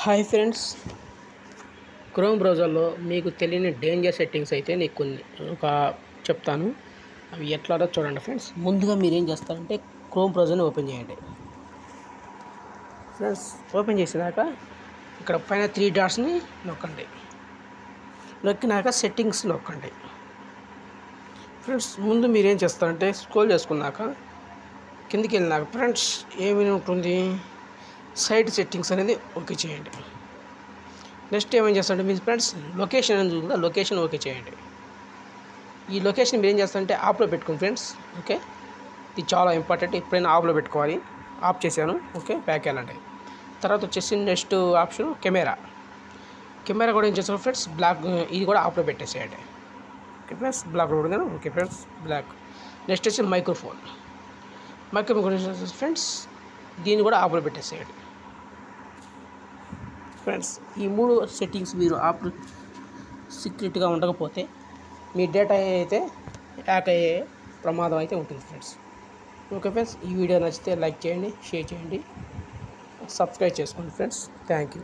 Hi friends, chrome బ్రౌజర్లో మీకు తెలియని డేంజర్ సెట్టింగ్స్ అయితే నీకు కొన్ని చెప్తాను. అవి ఎట్లాడో చూడండి ఫ్రెండ్స్. ముందుగా మీరు ఏం చేస్తారంటే క్రోమ్ బ్రౌజర్ని ఓపెన్ చేయండి ఫ్రెండ్స్. ఓపెన్ చేసినాక ఇక్కడ పైన 3 డాట్స్ని నొక్కండి. నొక్కినాక సెట్టింగ్స్ నొక్కండి ఫ్రెండ్స్. ముందు మీరు ఏం చేస్తారంటే స్క్రోల్ చేసుకున్నాక కిందికి వెళ్ళినాక ఫ్రెండ్స్ ఏమి ఉంటుంది, సైట్ సెట్టింగ్స్ అనేది ఓకే చేయండి. నెక్స్ట్ ఏమేం చేస్తారంటే మీ ఫ్రెండ్స్ లొకేషన్ అని చూస్తుందా, లొకేషన్ ఓకే చేయండి. ఈ లొకేషన్ మీరు ఏం చేస్తారంటే ఆఫ్లో పెట్టుకోండి ఫ్రెండ్స్. ఓకే, ఇది చాలా ఇంపార్టెంట్. ఎప్పుడైనా ఆఫ్లో పెట్టుకోవాలి. ఆఫ్ చేశాను. ఓకే, బ్యాక్ వెళ్ళండి. తర్వాత వచ్చేసి నెక్స్ట్ ఆప్షన్ కెమెరా కూడా ఏం చేస్తారు ఫ్రెండ్స్, బ్లాక్, ఇది కూడా ఆఫ్లో పెట్టేసేయండి. ఓకే ఫ్రెండ్స్, బ్లాక్ రోడ్ కదా. Okay friends, block. నెక్స్ట్ వచ్చి మైక్రోఫోన్ ఫ్రెండ్స్, దీన్ని కూడా ఆఫ్లో పెట్టేసేయండి ఫ్రెండ్స్. ఈ 3 సెట్టింగ్స్ మీరు ఆఫ్ సీక్రెట్గా ఉండకపోతే మీ డేటా అయితే హ్యాక్ అయ్యే ప్రమాదం అయితే ఉంటుంది ఫ్రెండ్స్. ఓకే ఫ్రెండ్స్, ఈ వీడియో నచ్చితే లైక్ చేయండి, షేర్ చేయండి, సబ్స్క్రైబ్ చేసుకోండి ఫ్రెండ్స్. Thank you.